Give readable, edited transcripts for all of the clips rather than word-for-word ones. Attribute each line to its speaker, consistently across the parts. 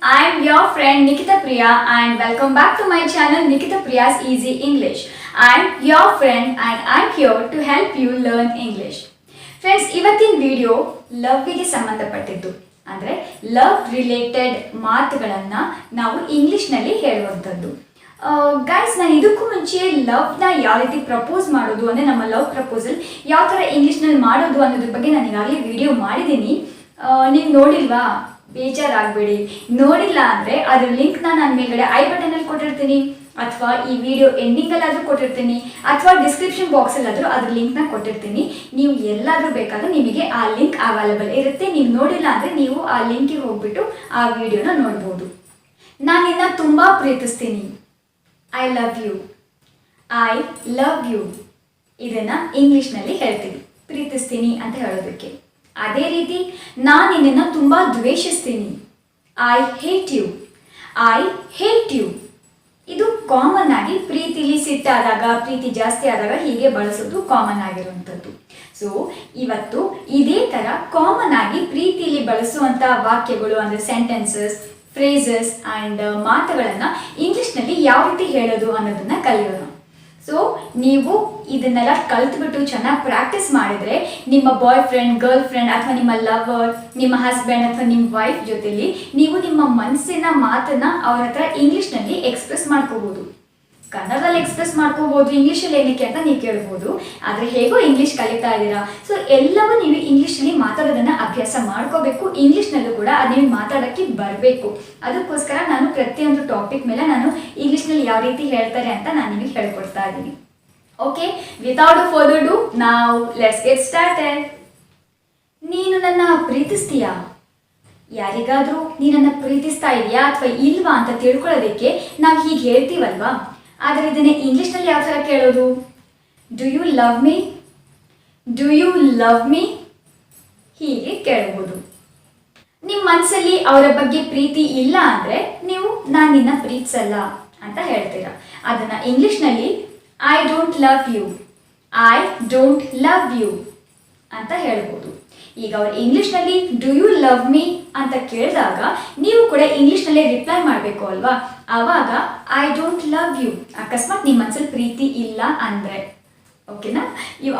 Speaker 1: I am your friend Nikita Priya and welcome back to my channel Nikita Priya's Easy English. I am your friend and I am here to help you learn English. Friends, ಇವತ್ತಿನ video ಲವ್ಗೆ ಸಂಬಂಧಪಟ್ಟಿದ್ದು ಅಂದರೆ love related ಮಾತುಗಳನ್ನು ನಾವು ಇಂಗ್ಲಿಷ್ನಲ್ಲಿ ಹೇಳುವಂಥದ್ದು. Guys, ನಾನು ಇದಕ್ಕೂ ಮುಂಚೆ ಲವ್ನ ಯಾವ ರೀತಿ ಪ್ರಪೋಸ್ ಮಾಡೋದು ಅಂದರೆ ನಮ್ಮ ಲವ್ ಪ್ರಪೋಸಲ್ ಯಾವ ಥರ ಇಂಗ್ಲೀಷ್ನಲ್ಲಿ ಮಾಡೋದು ಅನ್ನೋದ್ರ ಬಗ್ಗೆ ನಾನು ಈಗಾಗಲೇ ವಿಡಿಯೋ ಮಾಡಿದ್ದೀನಿ. ನೀವು ನೋಡಿಲ್ವಾ? ಬೇಜಾರಾಗಬೇಡಿ. ನೋಡಿಲ್ಲ ಅಂದರೆ ಅದ್ರ ಲಿಂಕ್ನ ನಾನು ಮೇಲ್ಗಡೆ ಐ ಬಟನಲ್ಲಿ ಕೊಟ್ಟಿರ್ತೀನಿ, ಅಥವಾ ಈ ವಿಡಿಯೋ ಎಂಡಿಂಗಲ್ಲಾದರೂ ಕೊಟ್ಟಿರ್ತೀನಿ, ಅಥವಾ ಡಿಸ್ಕ್ರಿಪ್ಷನ್ ಬಾಕ್ಸಲ್ಲಾದರೂ ಅದ್ರ ಲಿಂಕ್ನ ಕೊಟ್ಟಿರ್ತೀನಿ. ನೀವು ಎಲ್ಲಾದರೂ ಬೇಕಾದರೆ ನಿಮಗೆ ಆ ಲಿಂಕ್ ಅವೈಲೇಬಲ್ ಇರುತ್ತೆ. ನೀವು ನೋಡಿಲ್ಲ ಅಂದರೆ ನೀವು ಆ ಲಿಂಕಿಗೆ ಹೋಗ್ಬಿಟ್ಟು ಆ ವಿಡಿಯೋನ ನೋಡ್ಬೋದು. ನಾನು ನಿನ್ನ ತುಂಬ ಪ್ರೀತಿಸ್ತೀನಿ. I love you. I love you ಇದನ್ನು ಇಂಗ್ಲೀಷ್ನಲ್ಲಿ ಹೇಳ್ತೀವಿ, ಪ್ರೀತಿಸ್ತೀನಿ ಅಂತ ಹೇಳೋದಕ್ಕೆ. ಅದೇ ರೀತಿ ನಾನು ನಿನ್ನನ್ನು ತುಂಬ ದ್ವೇಷಿಸ್ತೀನಿ. I hate you. I hate you ಇದು ಕಾಮನ್ ಆಗಿ ಪ್ರೀತಿಲಿ ಸಿಟ್ಟಾದಾಗ, ಪ್ರೀತಿ ಜಾಸ್ತಿ ಆದಾಗ ಹೀಗೆ ಬಳಸೋದು ಕಾಮನ್ ಆಗಿರುವಂಥದ್ದು. ಸೊ ಇವತ್ತು ಇದೇ ಥರ ಕಾಮನ್ ಆಗಿ ಪ್ರೀತಿಲಿ ಬಳಸುವಂಥ ವಾಕ್ಯಗಳು ಅಂದರೆ ಸೆಂಟೆನ್ಸಸ್, ಫ್ರೇಸಸ್ ಆ್ಯಂಡ್ ಮಾತುಗಳನ್ನು ಇಂಗ್ಲೀಷ್ನಲ್ಲಿ ಯಾವ ರೀತಿ ಹೇಳೋದು ಅನ್ನೋದನ್ನು ಕಲಿಯೋಣ. ಸೊ ನೀವು ಇದನ್ನೆಲ್ಲ ಕಲ್ತ್ಬಿಟ್ಟು ಚೆನ್ನಾಗಿ ಪ್ರಾಕ್ಟೀಸ್ ಮಾಡಿದರೆ ನಿಮ್ಮ ಬಾಯ್ ಫ್ರೆಂಡ್, ಗರ್ಲ್ ಫ್ರೆಂಡ್ ಅಥವಾ ನಿಮ್ಮ ಲವರ್, ನಿಮ್ಮ ಹಸ್ಬೆಂಡ್ ಅಥವಾ ನಿಮ್ಮ ವೈಫ್ ಜೊತೆಲಿ ನೀವು ನಿಮ್ಮ ಮನಸ್ಸಿನ ಮಾತನ್ನು ಅವ್ರ ಹತ್ರ ಇಂಗ್ಲೀಷ್ನಲ್ಲಿ ಎಕ್ಸ್ಪ್ರೆಸ್ ಮಾಡ್ಕೋಬೋದು. ಕನ್ನಡದಲ್ಲಿ ಎಕ್ಸ್ಪ್ರೆಸ್ ಮಾಡ್ಕೋಬೋದು, ಇಂಗ್ಲೀಷಲ್ಲಿ ಏನಕ್ಕೆ ಅಂತ ನೀವು ಕೇಳ್ಬೋದು. ಆದರೆ ಹೇಗೋ ಇಂಗ್ಲೀಷ್ ಕಲಿತಾ ಇದ್ದೀರಾ, ಸೊ ಎಲ್ಲವೂ ನೀವು ಇಂಗ್ಲೀಷಲ್ಲಿ ಮಾತಾಡೋದನ್ನು ಅಭ್ಯಾಸ ಮಾಡ್ಕೋಬೇಕು. ಇಂಗ್ಲೀಷ್ನಲ್ಲೂ ಕೂಡ ಅದು ನೀವು ಮಾತಾಡೋಕ್ಕೆ ಬರಬೇಕು. ಅದಕ್ಕೋಸ್ಕರ ನಾನು ಪ್ರತಿಯೊಂದು ಟಾಪಿಕ್ ಮೇಲೆ ನಾನು ಇಂಗ್ಲೀಷ್ನಲ್ಲಿ ಯಾವ ರೀತಿ ಹೇಳ್ತಾರೆ ಅಂತ ನಾನು ನಿಮಗೆ ಹೇಳ್ಕೊಡ್ತಾ ಇದ್ದೀನಿ. ಓಕೆ, ವಿತೌಟ್ ಫರ್ದರ್ ಡು ನಾವ್ ಲೆಟ್ಸ್ ಗೆಟ್ ಸ್ಟಾರ್ಟೆಡ್. ನೀನು ನನ್ನ ಪ್ರೀತಿಸ್ತೀಯಾ? ಯಾರಿಗಾದರೂ ನೀನನ್ನು ಪ್ರೀತಿಸ್ತಾ ಇದೆಯಾ ಅಥವಾ ಇಲ್ವಾ ಅಂತ ತಿಳ್ಕೊಳ್ಳೋದಕ್ಕೆ ನಾವು ಹೀಗೆ ಹೇಳ್ತೀವಲ್ವಾ. ಆದರೆ ಇದನ್ನೇ ಇಂಗ್ಲೀಷ್ನಲ್ಲಿ ಯಾವ ಥರ ಕೇಳೋದು? Do you love me? Do you love me ಹೀಗೆ ಕೇಳ್ಬೋದು. ನಿಮ್ಮ ಮನಸ್ಸಲ್ಲಿ ಅವರ ಬಗ್ಗೆ ಪ್ರೀತಿ ಇಲ್ಲ ಅಂದರೆ ನೀವು ನಾನು ನಿನ್ನ ಪ್ರೀತಿಸಲ್ಲ ಅಂತ ಹೇಳ್ತೀರಾ. ಅದನ್ನು ಇಂಗ್ಲೀಷ್ನಲ್ಲಿ I don't love you. I don't love you ಅಂತ ಹೇಳ್ಬೋದು. ಈಗ ಅವ್ರು ಇಂಗ್ಲೀಷ್ನಲ್ಲಿ ಡು ಯು ಲವ್ ಮೀ ಅಂತ ಕೇಳಿದಾಗ ನೀವು ಕೂಡ ಇಂಗ್ಲೀಷ್ನಲ್ಲೇ ರಿಪ್ಲೈ ಮಾಡಬೇಕು ಅಲ್ವಾ. ಆವಾಗ ಐ ಡೋಂಟ್ ಲವ್ ಯು. ಅಕಸ್ಮಾತ್ ನಿಮ್ಮ ಮನಸ್ಸಲ್ಲಿ ಪ್ರೀತಿ ಇಲ್ಲ ಅಂದರೆ ಓಕೆನಾ,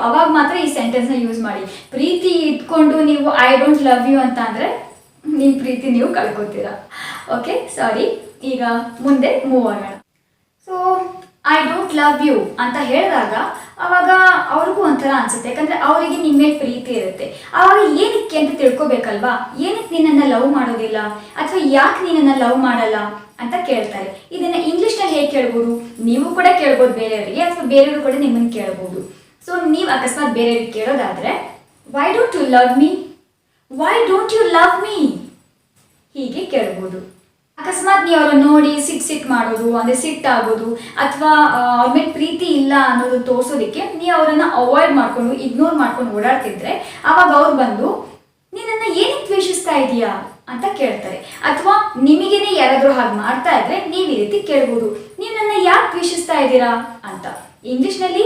Speaker 1: ಅವಾಗ ಮಾತ್ರ ಈ ಸೆಂಟೆನ್ಸ್ನ ಯೂಸ್ ಮಾಡಿ. ಪ್ರೀತಿ ಇಟ್ಕೊಂಡು ನೀವು ಐ ಡೋಂಟ್ ಲವ್ ಯು ಅಂತ ಅಂದರೆ ನಿಮ್ಮ ಪ್ರೀತಿ ನೀವು ಕಳ್ಕೊತೀರಾ. ಓಕೆ, ಸಾರಿ. ಈಗ ಮುಂದೆ ಮೂವ್ ಆಗೋಣ. So I don't love you ಅಂತ ಹೇಳಿದಾಗ ಆವಾಗ ಅವ್ರಿಗೂ ಒಂಥರ ಅನಿಸುತ್ತೆ, ಯಾಕಂದರೆ ಅವರಿಗೆ ನಿಮ್ಮ ಮೇಲೆ ಪ್ರೀತಿ ಇರುತ್ತೆ. ಆವಾಗ ಏನಕ್ಕೆ ಅಂತ ತಿಳ್ಕೊಬೇಕಲ್ವಾ. ಏನಕ್ಕೆ ನಿನ್ನನ್ನು ಲವ್ ಮಾಡೋದಿಲ್ಲ ಅಥವಾ ಯಾಕೆ ನಿನ್ನನ್ನು ಲವ್ ಮಾಡಲ್ಲ ಅಂತ ಕೇಳ್ತಾರೆ. ಇದನ್ನು ಇಂಗ್ಲೀಷ್ನಲ್ಲಿ ಹೇಗೆ ಕೇಳ್ಬೋದು? ನೀವು ಕೂಡ ಕೇಳ್ಬೋದು ಬೇರೆಯವರಿಗೆ, ಅಥವಾ ಬೇರೆಯವರು ಕೂಡ ನಿಮ್ಮನ್ನು ಕೇಳ್ಬೋದು. ಸೊ ನೀವು ಅಕಸ್ಮಾತ್ ಬೇರೆಯವ್ರಿಗೆ ಕೇಳೋದಾದರೆ why don't you love me? Why don't you love me ಹೀಗೆ ಕೇಳ್ಬೋದು. ಅಕಸ್ಮಾತ್ ನೀವು ಅವ್ರನ್ನ ನೋಡಿ ಸಿಟ್ ಮಾಡೋದು ಅಂದರೆ ಸಿಟ್ಟಾಗೋದು ಅಥವಾ ಅವ್ರ ಮೇಲೆ ಪ್ರೀತಿ ಇಲ್ಲ ಅನ್ನೋದು ತೋರಿಸೋದಕ್ಕೆ ನೀವು ಅವರನ್ನು ಅವಾಯ್ಡ್ ಮಾಡಿಕೊಂಡು ಇಗ್ನೋರ್ ಮಾಡ್ಕೊಂಡು ಓಡಾಡ್ತಿದ್ರೆ ಆವಾಗ ಅವ್ರು ಬಂದು ನಿನ್ನನ್ನು ಏನಕ್ಕೆ ದ್ವೇಷಿಸ್ತಾ ಇದೆಯಾ ಅಂತ ಕೇಳ್ತಾರೆ. ಅಥವಾ ನಿಮಗೇನೆ ಯಾರಾದರೂ ಹಾಗೆ ಮಾಡ್ತಾ ಇದ್ರೆ ನೀವು ಈ ರೀತಿ ಕೇಳ್ಬೋದು, ನೀವು ನನ್ನ ಯಾಕೆ ದ್ವೇಷಿಸ್ತಾ ಇದ್ದೀರಾ ಅಂತ. ಇಂಗ್ಲೀಷ್ನಲ್ಲಿ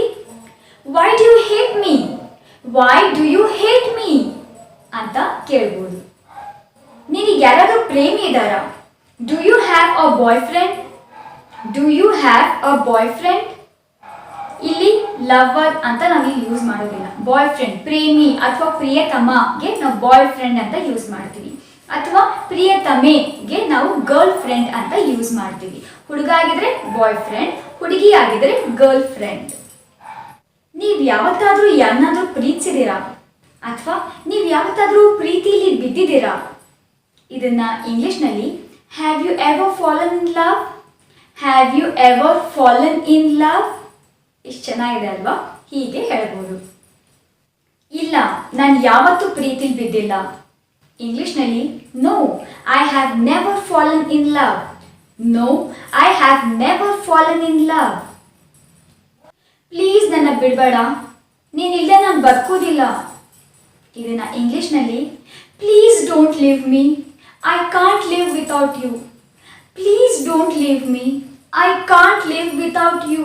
Speaker 1: why do you hate me? Why do you hate me ಅಂತ ಕೇಳ್ಬೋದು. ನಿನಗೆ ಯಾರಾದರೂ ಪ್ರೇಮಿ ಇದ್ದಾರಾ? Do you have a boyfriend? Do you have a boyfriend ಇಲ್ಲಿ ಲವರ್ ಅಂತ ನಾವಿಲ್ಲಿ ಯೂಸ್ ಮಾಡೋದಿಲ್ಲ. ಬಾಯ್ ಫ್ರೆಂಡ್, ಪ್ರೇಮಿ ಅಥವಾ ಪ್ರಿಯತಮಗೆ ನಾವು ಬಾಯ್ ಫ್ರೆಂಡ್ ಅಂತ ಯೂಸ್ ಮಾಡ್ತೀವಿ, ಅಥವಾ ಪ್ರಿಯತಮೆಗೆ ನಾವು ಗರ್ಲ್ ಫ್ರೆಂಡ್ ಅಂತ ಯೂಸ್ ಮಾಡ್ತೀವಿ. ಹುಡುಗ ಆಗಿದ್ರೆ ಬಾಯ್ ಫ್ರೆಂಡ್, ಹುಡುಗಿ ಆಗಿದ್ರೆ ಗರ್ಲ್ ಫ್ರೆಂಡ್. ನೀವು ಯಾವತ್ತಾದರೂ ಯಾರನ್ನಾದರೂ ಪ್ರೀತಿಸಿದ್ದೀರಾ ಅಥವಾ ನೀವು ಯಾವತ್ತಾದರೂ ಪ್ರೀತಿಲಿ ಬಿದ್ದಿದ್ದೀರಾ? ಇದನ್ನು ಇಂಗ್ಲೀಷ್ನಲ್ಲಿ have you ever fallen in love? Have you ever fallen in love ಇಷ್ಟು ಚೆನ್ನಾಗಿದೆ ಅಲ್ವಾ? ಹೀಗೆ ಹೇಳ್ಬೋದು. ಇಲ್ಲ, ನಾನು ಯಾವತ್ತೂ ಪ್ರೀತಿಲಿ ಬಿದ್ದಿಲ್ಲ. ಇಂಗ್ಲೀಷ್ನಲ್ಲಿ no, I have never fallen in love. No, I have never fallen in love. Please ನನ್ನ ಬಿಡಬೇಡ, ನೀನಿಲ್ಲದೆ ನಾನು ಬದುಕೋದಿಲ್ಲ. ಇದನ್ನು ಇಂಗ್ಲೀಷ್ನಲ್ಲಿ please don't leave me. I can't live without you. Please don't leave me. I can't live without you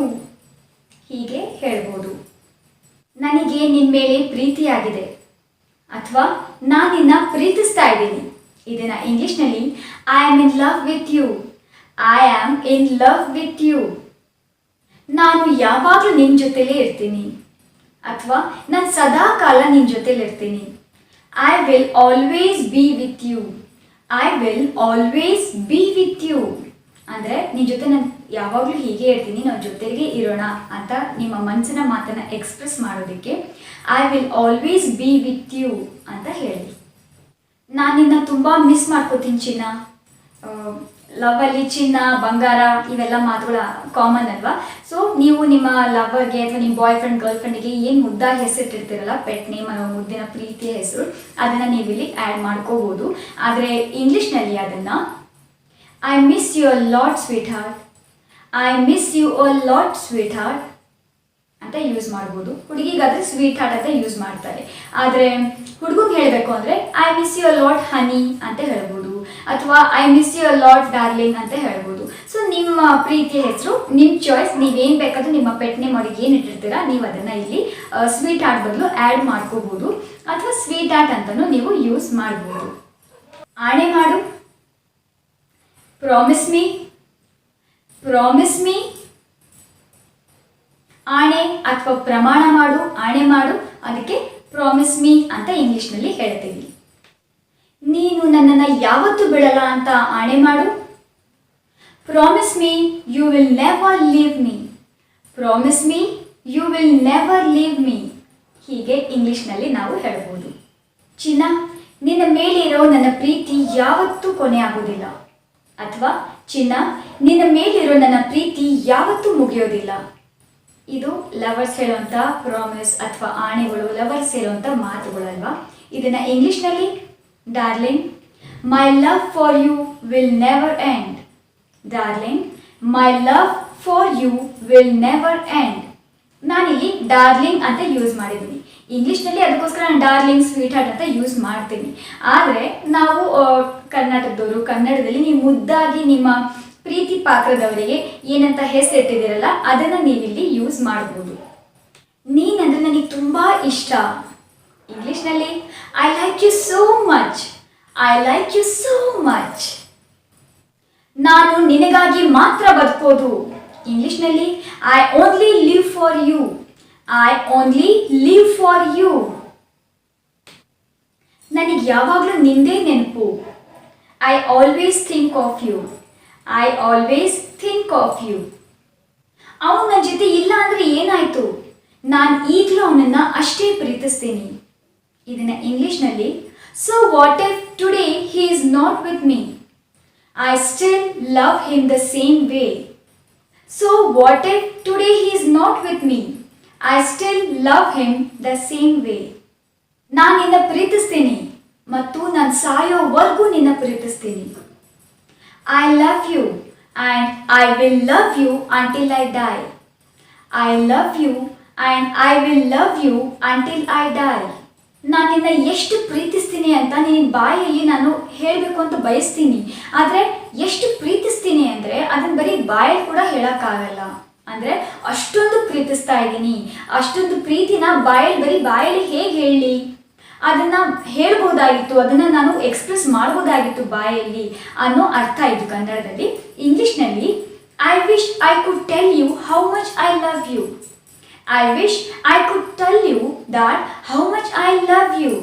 Speaker 1: ಹೀಗೆ ಹೇಳ್ಬೋದು. ನನಗೆ ನಿನ್ನ ಮೇಲೆ ಪ್ರೀತಿಯಾಗಿದೆ ಅಥವಾ ನಾನು ನಿನ್ನ ಪ್ರೀತಿಸ್ತಾ ಇದ್ದೀನಿ. ಇದನ್ನ ಇಂಗ್ಲಿಷ್ನಲ್ಲಿ I am in love with you. I am in love with you. ನಾನು ಯಾವಾಗಲೂ ನಿನ್ನ ಜೊತೆಲೇ ಇರ್ತೀನಿ ಅಥವಾ ನಾನು ಸದಾ ಕಾಲ ನಿನ್ನ ಜೊತೆಲಿ ಇರ್ತೀನಿ. I will always be with you. I will always be with you ಅಂದರೆ ನಿನ್ನ ಜೊತೆ ನಾನು ಯಾವಾಗಲೂ ಹೀಗೆ ಇರ್ತೀನಿ, ನಾವು ಜೊತೆಗೆ ಇರೋಣ ಅಂತ ನಿಮ್ಮ ಮನಸ್ಸಿನ ಮಾತನ್ನು ಎಕ್ಸ್ಪ್ರೆಸ್ ಮಾಡೋದಕ್ಕೆ I will always be with you ಅಂತ ಹೇಳಿ. ನಾನು ನಿನ್ನ ತುಂಬ ಮಿಸ್ ಮಾಡ್ಕೋತೀನಿ ಚಿನ್ನ. ಲವಲ್ಲಿ ಚಿನ್ನ, ಬಂಗಾರ ಇವೆಲ್ಲ ಮಾತುಗಳ ಕಾಮನ್ ಅಲ್ವಾ. ಸೊ ನೀವು ನಿಮ್ಮ ಲವರ್ಗೆ ಅಥವಾ ನಿಮ್ಮ ಬಾಯ್ ಫ್ರೆಂಡ್ ಗರ್ಲ್ ಫ್ರೆಂಡಿಗೆ ಏನು ಮುದ್ದಾಗಿ ಹೆಸರಿಟ್ಟಿರ್ತೀರಲ್ಲ, ಪೆಟ್ ನೇಮ್ ಅನ್ನೋ ಮುದ್ದಿನ ಪ್ರೀತಿಯ ಹೆಸರು, ಅದನ್ನು ನೀವಿಲ್ಲಿ ಆ್ಯಡ್ ಮಾಡ್ಕೋಬೋದು. ಆದರೆ ಇಂಗ್ಲೀಷ್ನಲ್ಲಿ ಅದನ್ನು I miss you a lot sweetheart, I miss you a lot sweetheart ಅಂತ ಯೂಸ್ ಮಾಡ್ಬೋದು. ಹುಡುಗಿಗಾದರೆ ಸ್ವೀಟ್ ಹಾರ್ಟ್ ಅಂತ ಯೂಸ್ ಮಾಡ್ತಾರೆ. ಆದರೆ ಹುಡುಗಂಗೆ ಹೇಳಬೇಕು ಅಂದರೆ I miss you a lot honey ಅಂತ ಹೇಳ್ಬೋದು, ಅಥವಾ I miss you a lot darling ಅಂತ ಹೇಳ್ಬೋದು. ಸೊ ನಿಮ್ಮ ಪ್ರೀತಿಯ ಹೆಸರು ನಿಮ್ಮ ಚಾಯ್ಸ್, ನೀವೇನು ಬೇಕಾದರೂ ನಿಮ್ಮ ಪೆಟ್ ನೇಮ್ ಅವ್ರಿಗೆ ಏನು ಇಟ್ಟಿರ್ತೀರಾ ನೀವು ಅದನ್ನು ಇಲ್ಲಿ ಸ್ವೀಟ್ ಹಾರ್ಟ್ ಬದಲು ಆ್ಯಡ್ ಮಾಡ್ಕೋಬೋದು, ಅಥವಾ ಸ್ವೀಟ್ ಹಾರ್ಟ್ ಅಂತಲೂ ನೀವು ಯೂಸ್ ಮಾಡ್ಬೋದು. ಆಣೆ ಮಾಡು, ಪ್ರಾಮಿಸ್ ಮೀ, ಪ್ರಾಮಿಸ್ ಮೀ. ಆಣೆ ಅಥವಾ ಪ್ರಮಾಣ ಮಾಡು, ಆಣೆ ಮಾಡು, ಅದಕ್ಕೆ ಪ್ರಾಮಿಸ್ ಮೀ ಅಂತ ಇಂಗ್ಲೀಷ್ನಲ್ಲಿ ಹೇಳ್ತೀವಿ. ನೀನು ನನ್ನನ್ನು ಯಾವತ್ತೂ ಬಿಡಲ್ಲ ಅಂತ ಆಣೆ ಮಾಡು. Promise me you will never leave me, promise me you will never leave me. ಹೀಗೆ ಇಂಗ್ಲೀಷ್ನಲ್ಲಿ ನಾವು ಹೇಳ್ಬೋದು. ಚಿನ್ನ, ನಿನ್ನ ಮೇಲಿರೋ ನನ್ನ ಪ್ರೀತಿ ಯಾವತ್ತೂ ಕೊನೆ ಆಗೋದಿಲ್ಲ, ಅಥವಾ ಚಿನ್ನ, ನಿನ್ನ ಮೇಲಿರೋ ನನ್ನ ಪ್ರೀತಿ ಯಾವತ್ತೂ ಮುಗಿಯೋದಿಲ್ಲ. ಇದು ಲವರ್ಸ್ ಹೇಳುವಂಥ ಪ್ರಾಮಿಸ್ ಅಥವಾ ಆಣೆಗಳು, ಲವರ್ಸ್ ಹೇಳುವಂಥ ಮಾತುಗಳಲ್ವಾ. ಇದನ್ನು ಇಂಗ್ಲೀಷ್ನಲ್ಲಿ darling, my love for you will never end. Darling, my love for you will never end. ನಾನಿಲ್ಲಿ ಡಾರ್ಲಿಂಗ್ ಅಂತ ಯೂಸ್ ಮಾಡಿದ್ದೀನಿ. ಇಂಗ್ಲೀಷ್ನಲ್ಲಿ ಅದಕ್ಕೋಸ್ಕರ ನಾನು ಡಾರ್ಲಿಂಗ್, ಸ್ವೀಟ್ ಹಾರ್ಟ್ ಅಂತ ಯೂಸ್ ಮಾಡ್ತೀನಿ. ಆದರೆ ನಾವು ಕರ್ನಾಟಕದವರು, ಕನ್ನಡದಲ್ಲಿ ನೀವು ಮುದ್ದಾಗಿ ನಿಮ್ಮ ಪ್ರೀತಿ ಪಾತ್ರದವರಿಗೆ ಏನಂತ ಹೆಸರಿಟ್ಟಿದ್ದೀರಲ್ಲ ಅದನ್ನು ನೀವಿಲ್ಲಿ ಯೂಸ್ ಮಾಡ್ಬೋದು. ನೀನಂದರೆ ನನಗೆ ತುಂಬ ಇಷ್ಟ. ಇಂಗ್ಲೀಷ್ನಲ್ಲಿ I like you so much, I like you so much. ನಾನು ನಿನಗಾಗಿ ಮಾತ್ರ ಬದುಕೋದು. ಇಂಗ್ಲೀಷ್ನಲ್ಲಿ I only live for you, I only live for you. ನನಗೆ ಯಾವಾಗಲೂ ನಿಂದೇ ನೆನಪು. I always think of you, I always think of you. ಅವನು ನನ್ನ ಜೊತೆ ಇಲ್ಲ ಅಂದರೆ ಏನಾಯಿತು, ನಾನು ಈಗಲೂ ಅವನನ್ನು ಅಷ್ಟೇ ಪ್ರೀತಿಸ್ತೀನಿ. ಇದನ್ನು ಇಂಗ್ಲೀಷ್ನಲ್ಲಿ so what if today he is not with me, I still love him the same way. So what if today he is not with me, I still love him the same way. ನಾನು ನಿನ್ನ ಪ್ರೀತಿಸ್ತೀನಿ ಮತ್ತು ನಾನು ಸಾಯೋವರೆಗೂ ನಿನ್ನ ಪ್ರೀತಿಸ್ತೀನಿ. I love you and I will love you until I die. I love you and I will love you until I die. ನಾನು ನಿನ್ನ ಎಷ್ಟು ಪ್ರೀತಿಸ್ತೀನಿ ಅಂತ ನಿನ್ನ ಬಾಯಲ್ಲಿ ನಾನು ಹೇಳಬೇಕು ಅಂತ ಬಯಸ್ತೀನಿ. ಆದರೆ ಎಷ್ಟು ಪ್ರೀತಿಸ್ತೀನಿ ಅಂದರೆ ಅದನ್ನು ಬರೀ ಬಾಯಲ್ಲಿ ಕೂಡ ಹೇಳೋಕ್ಕಾಗಲ್ಲ. ಅಂದರೆ ಅಷ್ಟೊಂದು ಪ್ರೀತಿಸ್ತಾ ಇದ್ದೀನಿ, ಅಷ್ಟೊಂದು ಪ್ರೀತಿನ ಬರೀ ಬಾಯಲ್ಲಿ ಹೇಗೆ ಹೇಳಲಿ, ಅದನ್ನು ಹೇಳ್ಬೋದಾಗಿತ್ತು, ಅದನ್ನು ನಾನು ಎಕ್ಸ್ಪ್ರೆಸ್ ಮಾಡ್ಬೋದಾಗಿತ್ತು ಬಾಯಲ್ಲಿ ಅನ್ನೋ ಅರ್ಥ ಇದು ಕನ್ನಡದಲ್ಲಿ. ಇಂಗ್ಲೀಷ್ನಲ್ಲಿ I wish I could tell you how much I love you. I wish I could tell you that how much I love you.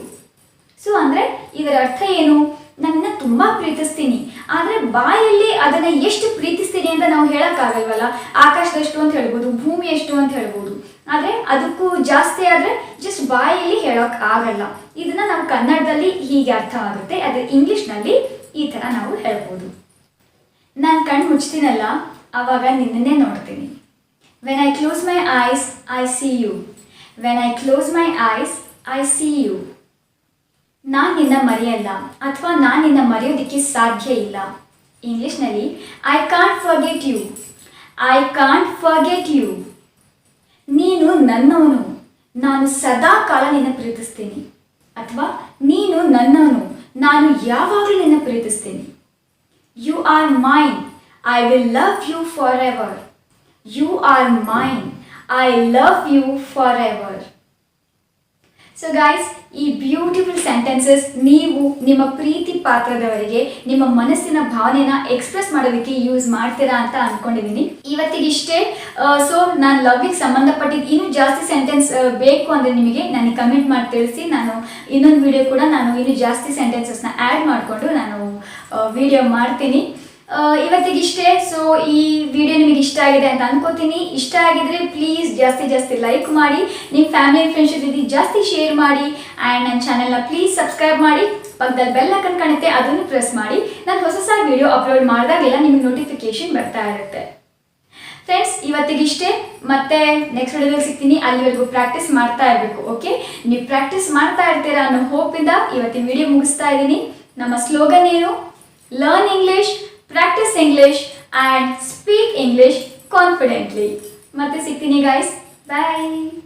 Speaker 1: So ಅಂದರೆ ಇದರ ಅರ್ಥ ಏನು, ನನ್ನ ತುಂಬ ಪ್ರೀತಿಸ್ತೀನಿ, ಆದರೆ ಬಾಯಲ್ಲಿ ಅದನ್ನು ಎಷ್ಟು ಪ್ರೀತಿಸ್ತೀನಿ ಅಂತ ನಾವು ಹೇಳೋಕ್ಕಾಗಲ್ವಲ್ಲ. ಆಕಾಶದಷ್ಟು ಅಂತ ಹೇಳ್ಬೋದು, ಭೂಮಿ ಎಷ್ಟು ಅಂತ ಹೇಳ್ಬೋದು, ಆದರೆ ಅದಕ್ಕೂ ಜಾಸ್ತಿ ಆದರೆ ಜಸ್ಟ್ ಬಾಯಲ್ಲಿ ಹೇಳೋಕ್ಕಾಗಲ್ಲ. ಇದನ್ನು ನಾವು ಕನ್ನಡದಲ್ಲಿ ಹೀಗೆ ಅರ್ಥ ಆಗುತ್ತೆ, ಆದರೆ ಇಂಗ್ಲೀಷ್ನಲ್ಲಿ ಈ ಥರ ನಾವು ಹೇಳ್ಬೋದು. ನಾನು ಕಣ್ಣು ಮುಚ್ತೀನಲ್ಲ ಆವಾಗ ನಿನ್ನನ್ನೇ ನೋಡ್ತೀನಿ. When I close my eyes I see you. When I close my eyes I see you. ನಾನು ನಿನ್ನ ಮರೆಯಲ್ಲ ಅಥವಾ ನಾನು ನಿನ್ನ ಮರೆಯೋದಕ್ಕೆ ಸಾಧ್ಯ ಇಲ್ಲ. ಇಂಗ್ಲೀಷ್ನಲ್ಲಿ I can't forget you. I can't forget you. ನೀನು ನನ್ನವನು, ನಾನು ಸದಾ ಕಾಲ ನಿನ್ನ ಪ್ರೀತಿಸ್ತೀನಿ. ಅಥವಾ ನೀನು ನನ್ನವನು, ನಾನು ಯಾವಾಗಲೂ ನಿನ್ನ ಪ್ರೀತಿಸ್ತೀನಿ. You are mine, I will love you forever. You are mine, I love you forever. So guys, ಈ ಬ್ಯೂಟಿಫುಲ್ ಸೆಂಟೆನ್ಸಸ್ ನೀವು ನಿಮ್ಮ ಪ್ರೀತಿ ಪಾತ್ರದವರಿಗೆ ನಿಮ್ಮ ಮನಸ್ಸಿನ ಭಾವನೆನ ಎಕ್ಸ್ಪ್ರೆಸ್ ಮಾಡೋದಕ್ಕೆ ಯೂಸ್ ಮಾಡ್ತೀರಾ ಅಂತ ಅನ್ಕೊಂಡಿದ್ದೀನಿ. ಇವತ್ತಿಗಿಷ್ಟೇ. ಸೊ ನಾನು ಲವ್ಗೆ ಸಂಬಂಧಪಟ್ಟಿದ್ದು ಇನ್ನೂ ಜಾಸ್ತಿ ಸೆಂಟೆನ್ಸ್ ಬೇಕು ಅಂದರೆ ನಿಮಗೆ ನನಗೆ ಕಮೆಂಟ್ ಮಾಡಿ ತಿಳಿಸಿ. ನಾನು ಇನ್ನೊಂದು ವಿಡಿಯೋ ಕೂಡ ನಾನು ಇನ್ನೂ ಜಾಸ್ತಿ ಸೆಂಟೆನ್ಸಸ್ನ ಆ್ಯಡ್ ಮಾಡಿಕೊಂಡು ನಾನು ವಿಡಿಯೋ ಮಾಡ್ತೀನಿ. ಇವತ್ತಿಗಿಷ್ಟೇ. ಸೊ ಈ ವಿಡಿಯೋ ನಿಮಗೆ ಇಷ್ಟ ಆಗಿದೆ ಅಂತ ಅನ್ಕೋತೀನಿ. ಇಷ್ಟ ಆಗಿದ್ರೆ ಪ್ಲೀಸ್ ಜಾಸ್ತಿ ಲೈಕ್ ಮಾಡಿ, ನಿಮ್ಮ ಫ್ಯಾಮಿಲಿ ಫ್ರೆಂಡ್ಸ್ ಜೊತೆ ಜಾಸ್ತಿ ಶೇರ್ ಮಾಡಿ, ಆ್ಯಂಡ್ ನನ್ನ ಚಾನೆಲ್ನ ಪ್ಲೀಸ್ ಸಬ್ಸ್ಕ್ರೈಬ್ ಮಾಡಿ. ಪಕ್ಕದಲ್ಲಿ ಬೆಲ್ ಐಕಾನ್ ಕಾಣುತ್ತೆ, ಅದನ್ನು ಪ್ರೆಸ್ ಮಾಡಿ. ನಾನು ಹೊಸ ವಿಡಿಯೋ ಅಪ್ಲೋಡ್ ಮಾಡಿದಾಗೆಲ್ಲ ನಿಮಗೆ ನೋಟಿಫಿಕೇಶನ್ ಬರ್ತಾ ಇರುತ್ತೆ. ಫ್ರೆಂಡ್ಸ್, ಇವತ್ತಿಗಿಷ್ಟೇ. ಮತ್ತೆ ನೆಕ್ಸ್ಟ್ ವಿಡಿಯೋದಲ್ಲಿ ಸಿಗ್ತೀನಿ. ಅಲ್ಲಿವರೆಗೂ ಪ್ರಾಕ್ಟೀಸ್ ಮಾಡ್ತಾ ಇರಬೇಕು. ಓಕೆ, ನೀವು ಪ್ರಾಕ್ಟೀಸ್ ಮಾಡ್ತಾ ಇರ್ತೀರಾ ಅನ್ನೋ ಹೋಪಿಂದ ಇವತ್ತಿನ ವಿಡಿಯೋ ಮುಗಿಸ್ತಾ ಇದ್ದೀನಿ. ನಮ್ಮ ಸ್ಲೋಗನ್ ಏನು? Learn English, practice English and speak English confidently. ಮತ್ತೆ ಸಿಗ್ತೀನಿ guys. Bye.